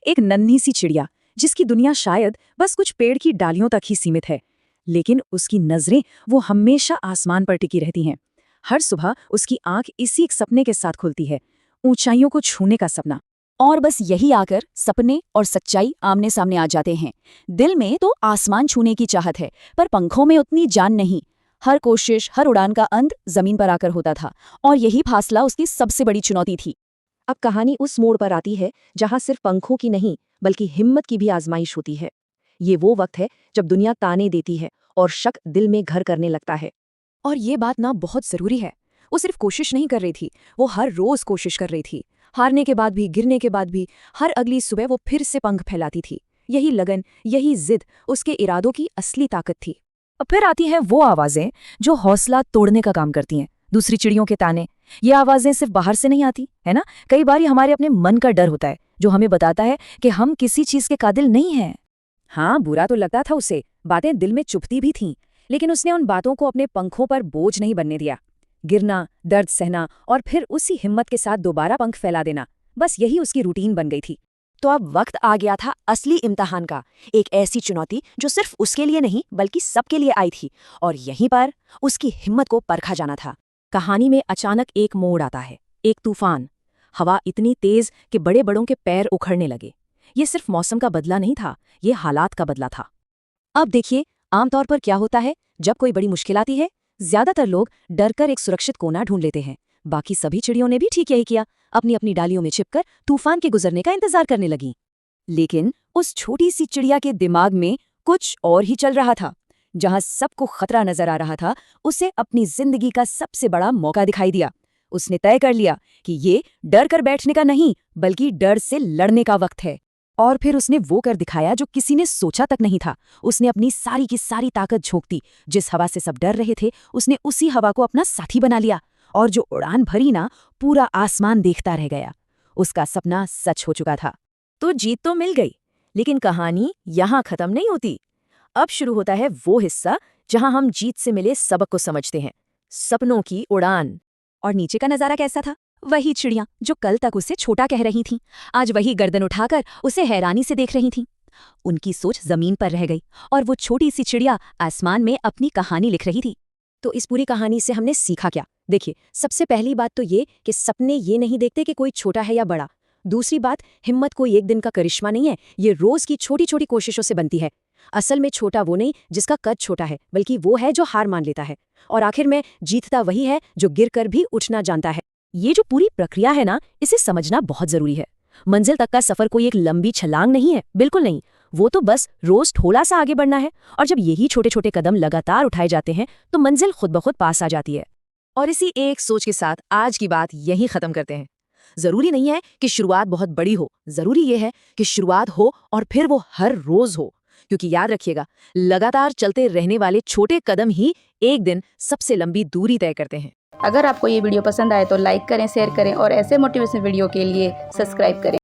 एक नन्ही सी चिड़िया जिसकी दुनिया शायद बस कुछ पेड़ की डालियों तक ही सीमित है, लेकिन उसकी नजरें वो हमेशा आसमान पर टिकी रहती हैं। हर सुबह उसकी आंख इसी एक सपने के साथ खुलती है, ऊंचाइयों को छूने का सपना। और बस यही आकर सपने और सच्चाई आमने सामने आ जाते हैं। दिल में तो आसमान छूने की चाहत है, पर पंखों में उतनी जान नहीं। हर कोशिश, हर उड़ान का अंत जमीन पर आकर होता था, और यही फासला उसकी सबसे बड़ी चुनौती थी। अब कहानी उस मोड़ पर आती है जहां सिर्फ पंखों की नहीं बल्कि हिम्मत की भी आजमाइश होती है। ये वो वक्त है जब दुनिया ताने देती है और शक दिल में घर करने लगता है। और ये बात ना बहुत जरूरी है। वो सिर्फ कोशिश नहीं कर रही थी, वो हर रोज कोशिश कर रही थी। हारने के बाद भी, गिरने के बाद भी, हर अगली सुबह वो फिर से पंख फैलाती थी। यही लगन, यही जिद उसके इरादों की असली ताकत थी। और फिर आती हैं वो आवाजें जो हौसला तोड़ने का काम करती हैं। दूसरी चिड़ियों के ताने। ये आवाजें सिर्फ बाहर से नहीं आती, है ना। कई बार ये हमारे अपने मन का डर होता है, जो हमें बताता है कि हम किसी चीज के काबिल नहीं हैं। हाँ, बुरा तो लगता था उसे, बातें दिल में चुभती भी थीं, लेकिन उसने उन बातों को अपने पंखों पर बोझ नहीं बनने दिया। गिरना, दर्द सहना और फिर उसी हिम्मत के साथ दोबारा पंख फैला देना, बस यही उसकी रूटीन बन गई थी। तो अब वक्त आ गया था असली इम्तिहान का। एक ऐसी चुनौती जो सिर्फ उसके लिए नहीं बल्कि सबके लिए आई थी, और यहीं पर उसकी हिम्मत को परखा जाना था। कहानी में अचानक एक मोड़ आता है, एक तूफान। हवा इतनी तेज कि बड़े बड़ों के पैर उखड़ने लगे। ये सिर्फ मौसम का बदला नहीं था, ये हालात का बदला था। अब देखिए, आमतौर पर क्या होता है जब कोई बड़ी मुश्किल आती है, ज्यादातर लोग डरकर एक सुरक्षित कोना ढूंढ लेते हैं। बाकी सभी चिड़ियों ने भी ठीक यही किया, अपनी अपनी डालियों में छिपकर तूफान के गुजरने का इंतजार करने लगी। लेकिन उस छोटी सी चिड़िया के दिमाग में कुछ और ही चल रहा था। जहां सबको खतरा नजर आ रहा था, उसे अपनी जिंदगी का सबसे बड़ा मौका दिखाई दिया। उसने तय कर लिया कि ये डर कर बैठने का नहीं बल्कि डर से लड़ने का वक्त है। और फिर उसने वो कर दिखाया जो किसी ने सोचा तक नहीं था। उसने अपनी सारी की सारी ताकत झोंक दी। जिस हवा से सब डर रहे थे, उसने उसी हवा को अपना साथी बना लिया, और जो उड़ान भरी ना, पूरा आसमान देखता रह गया। उसका सपना सच हो चुका था। तो जीत तो मिल गई, लेकिन कहानी यहां खत्म नहीं होती। अब शुरू होता है वो हिस्सा जहां हम जीत से मिले सबक को समझते हैं, सपनों की उड़ान। और नीचे का नजारा कैसा था? वही चिड़ियां जो कल तक उसे छोटा कह रही थीं, आज वही गर्दन उठाकर उसे हैरानी से देख रही थीं। उनकी सोच जमीन पर रह गई, और वो छोटी सी चिड़िया आसमान में अपनी कहानी लिख रही थी। तो इस पूरी कहानी से हमने सीखा क्या? देखिए, सबसे पहली बात तो ये कि सपने ये नहीं देखते कि कोई छोटा है या बड़ा। दूसरी बात, हिम्मत कोई एक दिन का करिश्मा नहीं है, ये रोज की छोटी छोटी कोशिशों से बनती है। असल में छोटा वो नहीं जिसका कद छोटा है, बल्कि वो है जो हार मान लेता है। और आखिर में जीतता वही है जो गिरकर भी उठना जानता है। ये जो पूरी प्रक्रिया है ना, इसे समझना बहुत जरूरी है। मंजिल तक का सफर कोई एक लंबी छलांग नहीं है, बिल्कुल नहीं। वो तो बस रोज थोड़ा सा आगे बढ़ना है, और जब यही छोटे छोटे कदम लगातार उठाए जाते हैं तो मंजिल खुद ब खुद पास आ जाती है। और इसी एक सोच के साथ आज की बात यहीं खत्म करते हैं। जरूरी नहीं है कि शुरुआत बहुत बड़ी हो, जरूरी ये है कि शुरुआत हो और फिर वो हर रोज हो। क्योंकि याद रखिएगा, लगातार चलते रहने वाले छोटे कदम ही एक दिन सबसे लंबी दूरी तय करते हैं। अगर आपको ये वीडियो पसंद आए तो लाइक करें, शेयर करें और ऐसे मोटिवेशनल वीडियो के लिए सब्सक्राइब करें।